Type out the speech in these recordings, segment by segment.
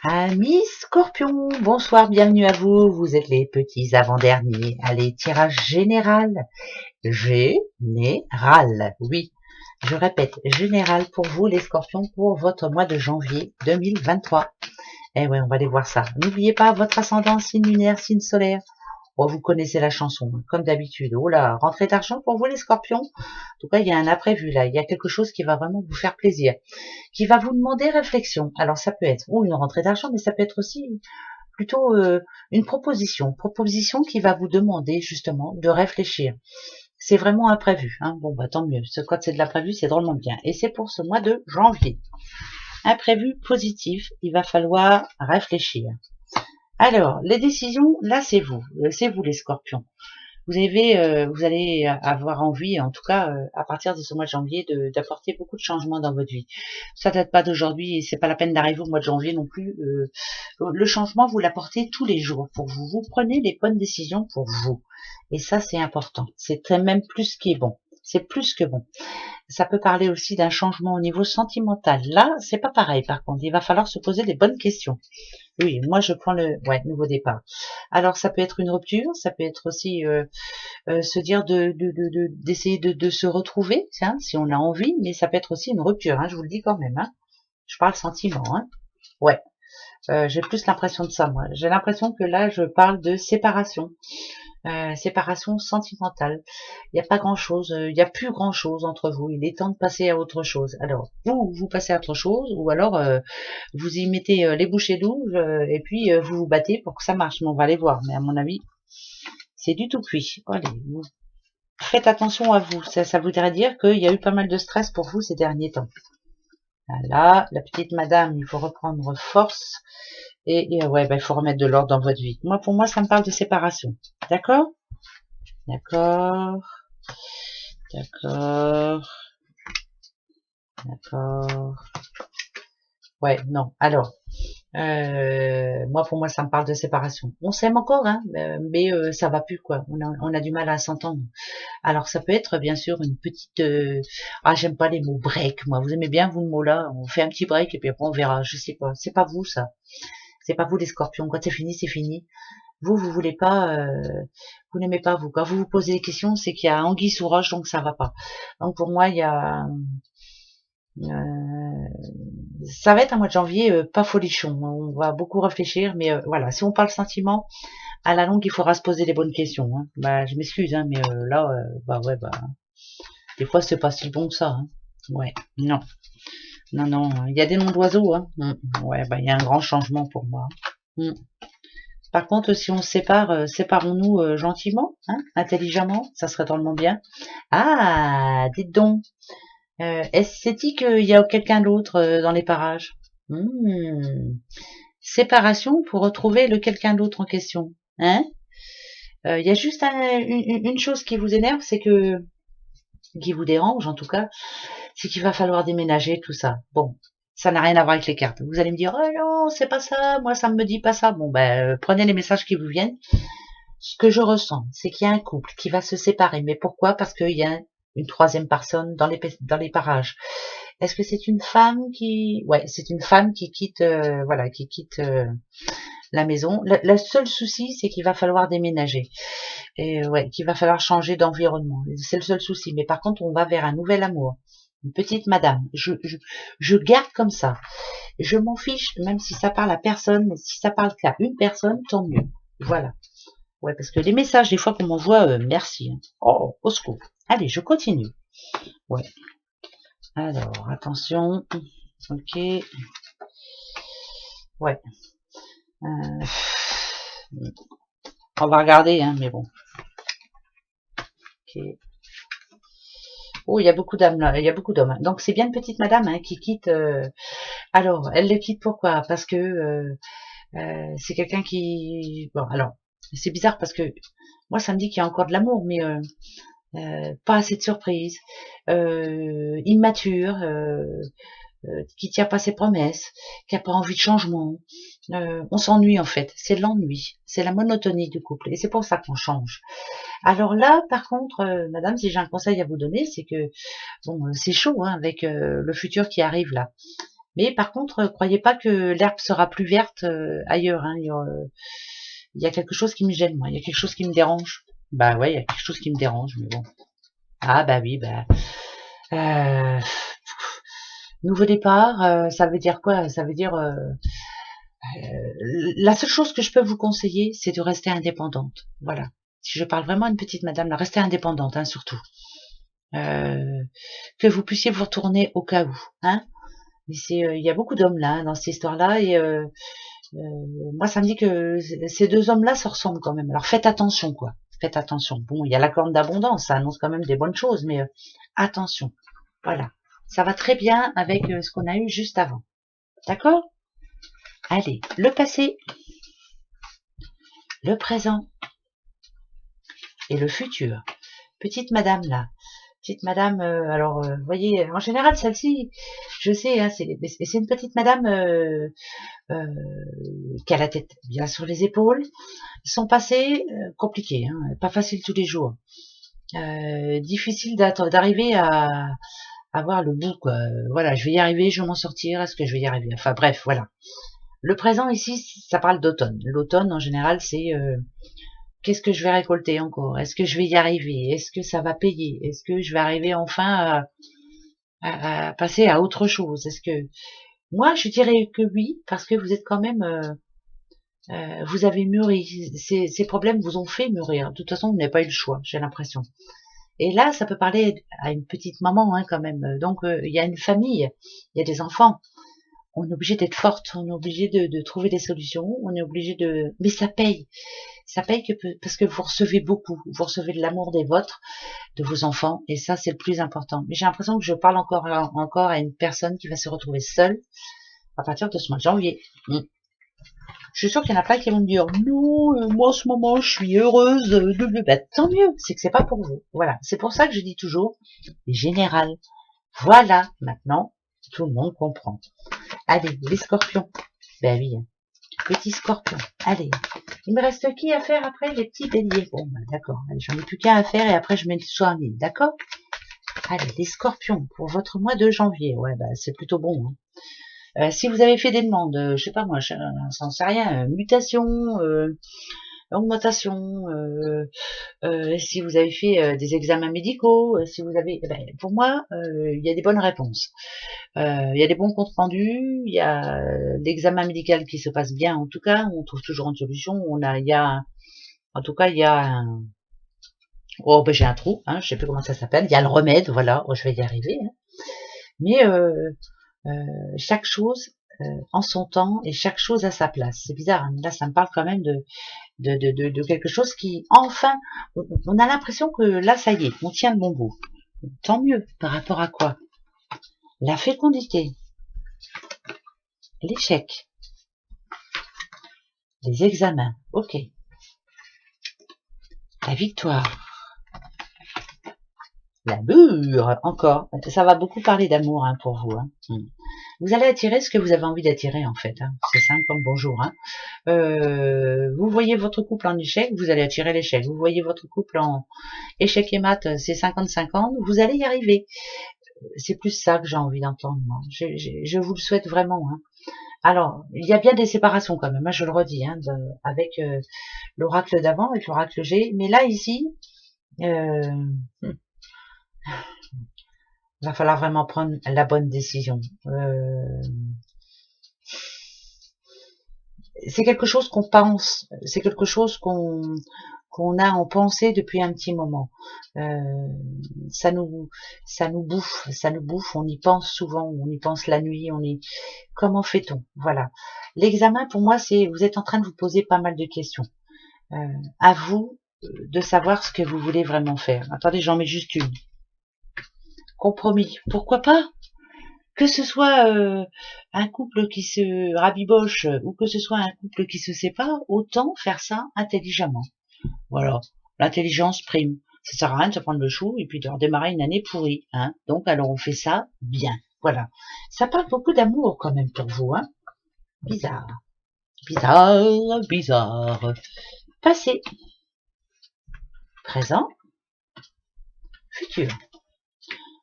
Amis Scorpions, bonsoir, bienvenue à vous. Vous êtes les petits avant-derniers. Allez, tirage général. Général, oui. Je répète, général pour vous les Scorpions pour votre mois de janvier 2023. Eh ouais, on va aller voir ça. N'oubliez pas votre ascendant, signe lunaire, signe solaire. Oh, vous connaissez la chanson, comme d'habitude. Oh là, rentrée d'argent pour vous les Scorpions. En tout cas, il y a un imprévu là. Il y a quelque chose qui va vraiment vous faire plaisir, qui va vous demander réflexion. Alors ça peut être ou une rentrée d'argent, mais ça peut être aussi plutôt une proposition qui va vous demander justement de réfléchir. C'est vraiment imprévu, hein. Bon bah tant mieux. Quand c'est de l'imprévu, c'est drôlement bien. Et c'est pour ce mois de janvier. Imprévu positif, il va falloir réfléchir. Alors, les décisions, là c'est vous les Scorpions. Vous allez avoir envie, en tout cas à partir de ce mois de janvier, d'apporter beaucoup de changements dans votre vie. Ça date pas d'aujourd'hui et c'est pas la peine d'arriver au mois de janvier non plus. Le changement, vous l'apportez tous les jours pour vous. Vous prenez les bonnes décisions pour vous. Et ça, c'est important. C'est même plus qui est bon. C'est plus que bon. Ça peut parler aussi d'un changement au niveau sentimental. Là, c'est pas pareil par contre. Il va falloir se poser les bonnes questions. Oui, moi je prends le nouveau départ. Alors ça peut être une rupture, ça peut être aussi se dire d'essayer de se retrouver, tiens, si on a envie, mais ça peut être aussi une rupture, hein, je vous le dis quand même. Hein. Je parle sentiment, hein. Ouais. J'ai plus l'impression de ça, moi. J'ai l'impression que là, je parle de séparation. Séparation sentimentale. Il n'y a pas grand-chose, il n'y a plus grand-chose entre vous. Il est temps de passer à autre chose. Alors, vous passez à autre chose, ou alors vous y mettez les bouchées doubles, et puis vous vous battez pour que ça marche. Mais on va aller voir. Mais à mon avis, c'est du tout cuit. Allez, faites attention à vous. Ça voudrait dire qu'il y a eu pas mal de stress pour vous ces derniers temps. Là, la petite madame, il faut reprendre force. Et ouais, il faut remettre de l'ordre dans votre vie. Moi, pour moi, ça me parle de séparation. D'accord? D'accord. D'accord. D'accord. Ouais, non. Alors, moi, pour moi, ça me parle de séparation. On s'aime encore, hein, mais ça va plus, quoi. On a du mal à s'entendre. Alors, ça peut être, bien sûr, une petite... Ah, j'aime pas les mots break, moi. Vous aimez bien, vous, le mot-là? On fait un petit break, et puis après, on verra. Je sais pas. C'est pas vous, ça. C'est pas vous, les Scorpions. Quand c'est fini, c'est fini. Vous voulez pas... vous n'aimez pas, vous. Quand vous vous posez des questions, c'est qu'il y a anguille sous roche, donc ça va pas. Donc, pour moi, il y a... ça va être un mois de janvier pas folichon. On va beaucoup réfléchir, mais voilà, si on parle sentiment, à la longue, il faudra se poser les bonnes questions. Hein. Bah, je m'excuse, hein, mais là, des fois, c'est pas si bon que ça. Hein. Ouais, non, non, non, il y a des noms d'oiseaux. Hein. Ouais, il y a un grand changement pour moi. Par contre, si on se sépare, séparons-nous gentiment, hein, intelligemment, ça serait drôlement bien. Ah, dites donc. Est-ce c'est dit qu'il y a quelqu'un d'autre dans les parages? Séparation pour retrouver le quelqu'un d'autre en question. Hein? Il y a juste une chose qui vous énerve, c'est que qui vous dérange en tout cas, c'est qu'il va falloir déménager tout ça. Bon, ça n'a rien à voir avec les cartes. Vous allez me dire, oh non, c'est pas ça, moi ça me dit pas ça. Bon, prenez les messages qui vous viennent. Ce que je ressens, c'est qu'il y a un couple qui va se séparer. Mais pourquoi? Parce qu'il y a une troisième personne dans les parages. Est-ce que c'est une femme qui... Ouais, c'est une femme qui quitte, qui quitte la maison. Le seul souci, c'est qu'il va falloir déménager. Et ouais, qu'il va falloir changer d'environnement. C'est le seul souci. Mais par contre, on va vers un nouvel amour. Une petite madame. Je garde comme ça. Je m'en fiche, même si ça parle à personne, mais si ça parle qu'à une personne, tant mieux. Voilà. Ouais, parce que les messages, des fois qu'on m'envoie, merci. Hein. Oh, au secours. Allez, je continue. Ouais. Alors, attention. Ok. Ouais. On va regarder, hein, mais bon. Ok. Oh, il y a beaucoup d'âmes là, il y a beaucoup d'hommes. Donc c'est bien une petite madame hein, qui quitte. Alors, elle le quitte pourquoi? Parce que c'est quelqu'un qui. Bon, alors, c'est bizarre parce que moi ça me dit qu'il y a encore de l'amour, mais pas assez de surprise, immature, qui tient pas ses promesses, qui a pas envie de changement. On s'ennuie en fait, c'est l'ennui, c'est la monotonie du couple, et c'est pour ça qu'on change. Alors là, par contre, madame, si j'ai un conseil à vous donner, c'est que bon, c'est chaud hein, avec le futur qui arrive là. Mais par contre, croyez pas que l'herbe sera plus verte ailleurs. Hein. Il y a quelque chose qui me gêne, moi. Il y a quelque chose qui me dérange. Bah ouais, il y a quelque chose qui me dérange, mais bon. Ah bah oui, bah... Euh, nouveau départ, ça veut dire quoi? Ça veut dire... la seule chose que je peux vous conseiller, c'est de rester indépendante. Voilà. Si je parle vraiment à une petite madame, là, restez indépendante, hein, surtout. Que vous puissiez vous retourner au cas où. Hein. Mais il y a beaucoup d'hommes là, dans cette histoire-là, et moi, ça me dit que ces deux hommes-là se ressemblent quand même. Alors faites attention, quoi. Faites attention. Bon, il y a la corne d'abondance, ça annonce quand même des bonnes choses, mais attention. Voilà. Ça va très bien avec ce qu'on a eu juste avant. D'accord? Allez, le passé, le présent et le futur. Petite madame là. Petite madame, alors, vous voyez, en général, celle-ci, je sais, hein, c'est une petite madame qui a la tête bien sur les épaules. Son passé, compliqué, hein, pas facile tous les jours. Difficile d'arriver à avoir le bout, quoi. Voilà, je vais y arriver, je vais m'en sortir, est-ce que je vais y arriver? Enfin bref, voilà. Le présent ici, ça parle d'automne. L'automne, en général, c'est qu'est-ce que je vais récolter encore? Est-ce que je vais y arriver? Est-ce que ça va payer? Est-ce que je vais arriver enfin à passer à autre chose? Est-ce que moi, je dirais que oui, parce que vous êtes quand même, vous avez mûri. Ces problèmes vous ont fait mûrir. De toute façon, vous n'avez pas eu le choix, j'ai l'impression. Et là, ça peut parler à une petite maman, hein, quand même. Donc, il y a une famille, il y a des enfants. On est obligé d'être forte, on est obligé de trouver des solutions, on est obligé de... Mais ça paye. Ça paye parce que vous recevez beaucoup. Vous recevez de l'amour des vôtres, de vos enfants, et ça, c'est le plus important. Mais j'ai l'impression que je parle encore à une personne qui va se retrouver seule à partir de ce mois de janvier. Je suis sûre qu'il y en a plein qui vont me dire non, moi en ce moment je suis heureuse de bah, tant mieux, c'est que c'est pas pour vous. Voilà, c'est pour ça que je dis toujours général. Voilà, maintenant tout le monde comprend. Allez, les scorpions. Ben oui, petits scorpions. Allez, il me reste qui à faire après? Les petits béliers. Bon, ben, d'accord, j'en ai plus qu'un à faire et après je mets le soir en ligne, d'accord? Allez, les scorpions pour votre mois de janvier. Ouais, ben c'est plutôt bon. Hein. Si vous avez fait des demandes, je sais pas moi, je n'en sais rien, mutation, augmentation, si vous avez fait des examens médicaux, si vous avez, ben, pour moi, il y a des bonnes réponses. Il y a des bons comptes rendus, il y a l'examen médical qui se passe bien en tout cas, on trouve toujours une solution. En tout cas, il y a un, oh ben j'ai un trou, hein, je sais plus comment ça s'appelle, il y a le remède, voilà, oh, je vais y arriver. Hein. Mais chaque chose en son temps et chaque chose à sa place. C'est bizarre, hein, là ça me parle quand même de quelque chose qui, enfin, on a l'impression que là ça y est, on tient le bon bout. Tant mieux, par rapport à quoi? La fécondité, l'échec, les examens, ok. La victoire, l'amour, encore. Ça va beaucoup parler d'amour hein, pour vous. Hein. Vous allez attirer ce que vous avez envie d'attirer en fait. Hein. C'est simple comme bonjour. Hein. Vous voyez votre couple en échec, vous allez attirer l'échec. Vous voyez votre couple en échec et maths, c'est 50-50, vous allez y arriver. C'est plus ça que j'ai envie d'entendre. Moi. Je vous le souhaite vraiment. Hein. Alors, il y a bien des séparations quand même, hein, je le redis, hein, avec l'oracle d'avant, avec l'oracle G. Mais là, ici, va falloir vraiment prendre la bonne décision. C'est quelque chose qu'on pense, c'est quelque chose qu'on a en pensée depuis un petit moment. Ça nous bouffe, on y pense souvent, on y pense la nuit, comment fait-on? Voilà. L'examen pour moi c'est vous êtes en train de vous poser pas mal de questions. À vous de savoir ce que vous voulez vraiment faire. Attendez, j'en mets juste une. Compromis, pourquoi pas? Que ce soit un couple qui se rabiboche ou que ce soit un couple qui se sépare, autant faire ça intelligemment. Voilà, l'intelligence prime. Ça sert à rien de se prendre le chou et puis de redémarrer une année pourrie. Hein. Donc alors on fait ça bien. Voilà. Ça parle beaucoup d'amour quand même pour vous. Hein. Bizarre. Bizarre, bizarre. Passé. Présent. Futur.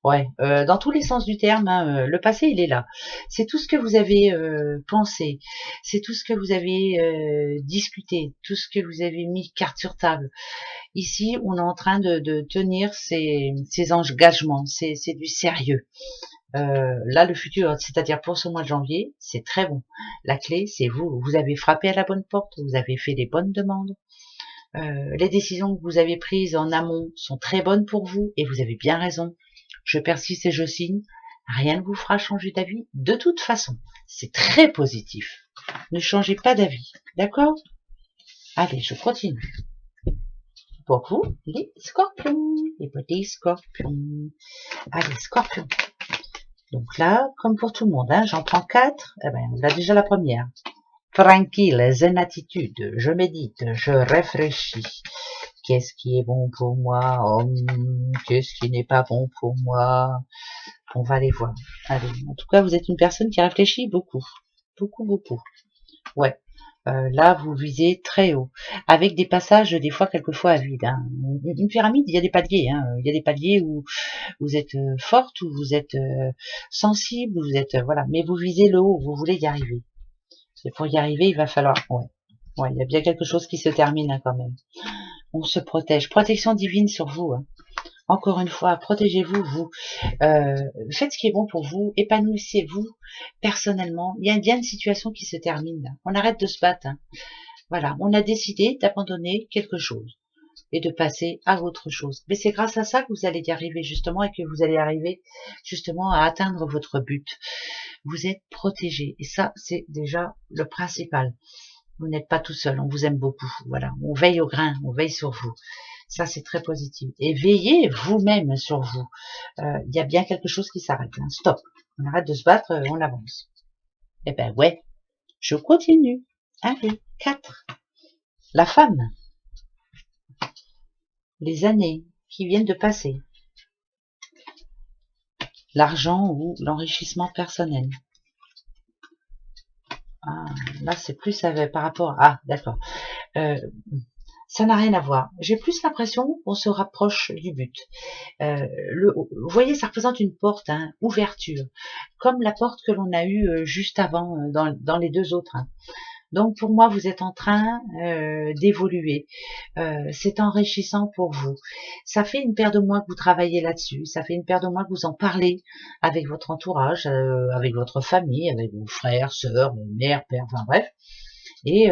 Ouais, dans tous les sens du terme, hein, le passé, il est là. C'est tout ce que vous avez pensé, c'est tout ce que vous avez discuté, tout ce que vous avez mis carte sur table. Ici, on est en train de tenir ces engagements, c'est du sérieux. Là, le futur, c'est-à-dire pour ce mois de janvier, c'est très bon. La clé, c'est vous. Vous avez frappé à la bonne porte, vous avez fait les bonnes demandes. Les décisions que vous avez prises en amont sont très bonnes pour vous et vous avez bien raison. Je persiste et je signe. Rien ne vous fera changer d'avis. De toute façon, c'est très positif. Ne changez pas d'avis. D'accord? Allez, je continue. Pour vous, les scorpions. Les petits scorpions. Allez, scorpions. Donc là, comme pour tout le monde, hein, j'en prends 4. Eh ben, on a déjà la première. Tranquille, zen attitude. Je médite, je réfléchis. Qu'est-ce qui est bon pour moi? Qu'est-ce qui n'est pas bon pour moi? On va les voir. Allez, en tout cas, vous êtes une personne qui réfléchit beaucoup. Beaucoup, beaucoup. Ouais. Là, vous visez très haut. Avec des passages, des fois, quelquefois, à vide. Hein. Une pyramide, il y a des paliers. Hein. Il y a des paliers où vous êtes forte, où vous êtes sensible, où vous êtes... voilà. Mais vous visez le haut, vous voulez y arriver. Et pour y arriver, il va falloir... Ouais. Ouais, il y a bien quelque chose qui se termine hein, quand même. On se protège. Protection divine sur vous. Hein. Encore une fois, protégez-vous, vous. Faites ce qui est bon pour vous. Épanouissez-vous personnellement. Il y a bien une situation qui se termine. Là. On arrête de se battre. Hein. Voilà, on a décidé d'abandonner quelque chose et de passer à autre chose. Mais c'est grâce à ça que vous allez y arriver justement et que vous allez arriver justement à atteindre votre but. Vous êtes protégé. Et ça, c'est déjà le principal. Vous n'êtes pas tout seul, on vous aime beaucoup. Voilà, on veille au grain, on veille sur vous. Ça, c'est très positif. Et veillez vous-même sur vous. Il y a bien quelque chose qui s'arrête. Hein. Stop. On arrête de se battre, on avance. Eh ben ouais, je continue. Allez, 4. La femme. Les années qui viennent de passer. L'argent ou l'enrichissement personnel. Ah, là, c'est plus par rapport... Ah, d'accord. Ça n'a rien à voir. J'ai plus l'impression qu'on se rapproche du but. Vous voyez, ça représente une porte, hein, ouverture, comme la porte que l'on a eue juste avant dans les deux autres. Hein. Donc pour moi, vous êtes en train d'évoluer. C'est enrichissant pour vous. Ça fait une paire de mois que vous travaillez là-dessus. Ça fait une paire de mois que vous en parlez avec votre entourage, avec votre famille, avec vos frères, sœurs, mère, père, enfin bref. Et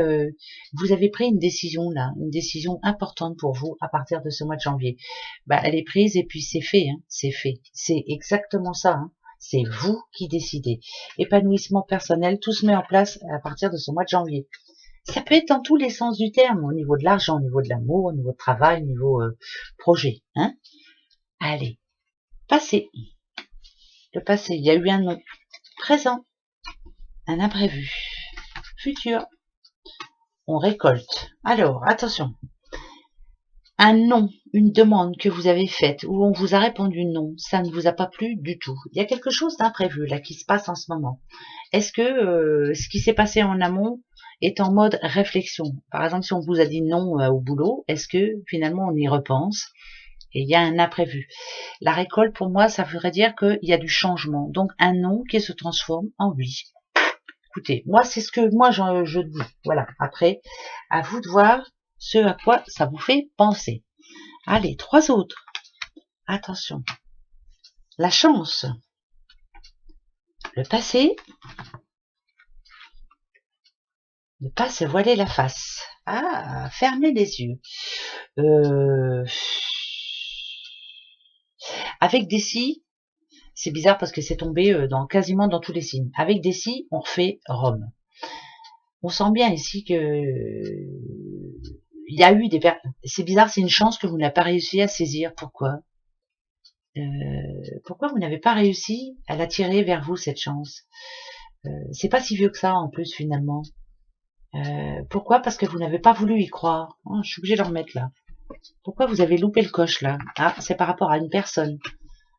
vous avez pris une décision là, une décision importante pour vous à partir de ce mois de janvier. Bah, elle est prise et puis c'est fait, hein, c'est fait. C'est exactement ça. Hein. C'est vous qui décidez. Épanouissement personnel, tout se met en place à partir de ce mois de janvier. Ça peut être dans tous les sens du terme, au niveau de l'argent, au niveau de l'amour, au niveau de travail, au niveau projet. Hein. Allez, passé. Le passé, il y a eu un nom. Présent, un imprévu. Futur, on récolte. Alors, attention. Un non, une demande que vous avez faite, où on vous a répondu non, ça ne vous a pas plu du tout. Il y a quelque chose d'imprévu là qui se passe en ce moment. Est-ce que ce qui s'est passé en amont est en mode réflexion? Par exemple, si on vous a dit non au boulot, est-ce que finalement on y repense et il y a un imprévu? La récolte, pour moi, ça voudrait dire qu'il y a du changement. Donc un non qui se transforme en oui. Écoutez, moi, c'est ce que moi je dis. Voilà. Après, à vous de voir ce à quoi ça vous fait penser. Allez, 3 autres. Attention. La chance. Le passé. Ne pas se voiler la face. Ah, fermez les yeux. Avec des si, c'est bizarre parce que c'est tombé quasiment dans tous les signes. Avec des si, on refait Rome. On sent bien ici que il y a eu des... C'est bizarre, c'est une chance que vous n'avez pas réussi à saisir. Pourquoi pourquoi vous n'avez pas réussi à l'attirer vers vous, cette chance? C'est pas si vieux que ça, en plus, finalement. Pourquoi? Parce que vous n'avez pas voulu y croire. Oh, je suis obligée de le remettre là. Pourquoi vous avez loupé le coche, là? Ah, c'est par rapport à une personne.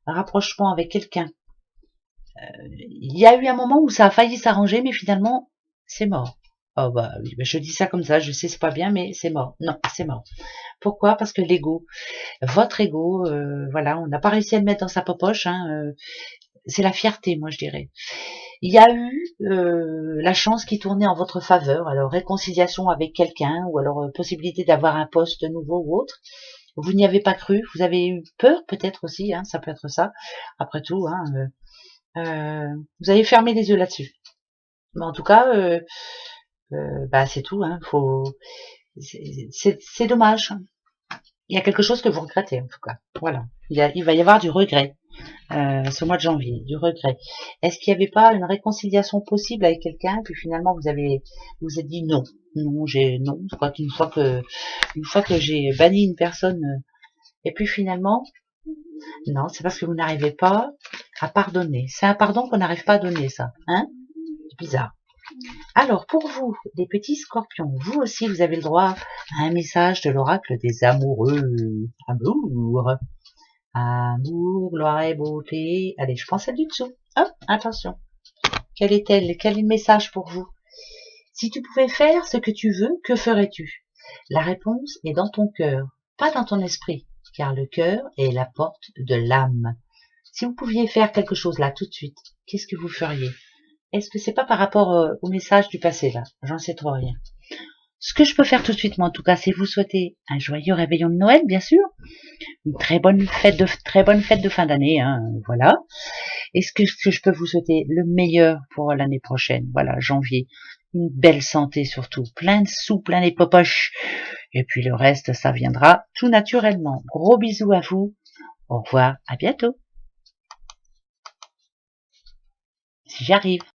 Un rapprochement avec quelqu'un. Il y a eu un moment où ça a failli s'arranger, mais finalement, c'est mort. Oh bah oui, bah, je dis ça comme ça, je sais c'est pas bien, mais c'est mort. Non, c'est mort. Pourquoi? Parce que l'ego, votre ego, voilà, on n'a pas réussi à le mettre dans sa popoche, hein, c'est la fierté, moi je dirais. Il y a eu la chance qui tournait en votre faveur, alors réconciliation avec quelqu'un, ou alors possibilité d'avoir un poste nouveau ou autre. Vous n'y avez pas cru, vous avez eu peur peut-être aussi, hein, ça peut être ça. Après tout, hein, vous avez fermé les yeux là-dessus. Mais en tout cas, bah c'est tout, hein, c'est dommage. Il y a quelque chose que vous regrettez en tout cas. Voilà, il va y avoir du regret. Ce mois de janvier, du regret. Est-ce qu'il n'y avait pas une réconciliation possible avec quelqu'un, puis finalement vous êtes dit non, non, je crois qu'une fois que j'ai banni une personne, et puis finalement, non, c'est parce que vous n'arrivez pas à pardonner. C'est un pardon qu'on n'arrive pas à donner, ça, hein? C'est bizarre. Alors, pour vous, les petits scorpions, vous aussi, vous avez le droit à un message de l'oracle des amoureux. Amour. Amour, gloire et beauté. Allez, je prends celle du dessous. Hop, attention. Quelle est-elle? Quel est le message pour vous? Si tu pouvais faire ce que tu veux, que ferais-tu? La réponse est dans ton cœur, pas dans ton esprit, car le cœur est la porte de l'âme. Si vous pouviez faire quelque chose là tout de suite, qu'est-ce que vous feriez? Est-ce que c'est pas par rapport au message du passé là? J'en sais trop rien. Ce que je peux faire tout de suite, moi en tout cas, c'est vous souhaiter un joyeux réveillon de Noël, bien sûr, une très bonne fête de fin d'année, hein, voilà. Et ce que je peux vous souhaiter le meilleur pour l'année prochaine, voilà, janvier. Une belle santé surtout, plein de sous, plein les popoches. Et puis le reste, ça viendra tout naturellement. Gros bisous à vous. Au revoir, à bientôt. Si j'arrive.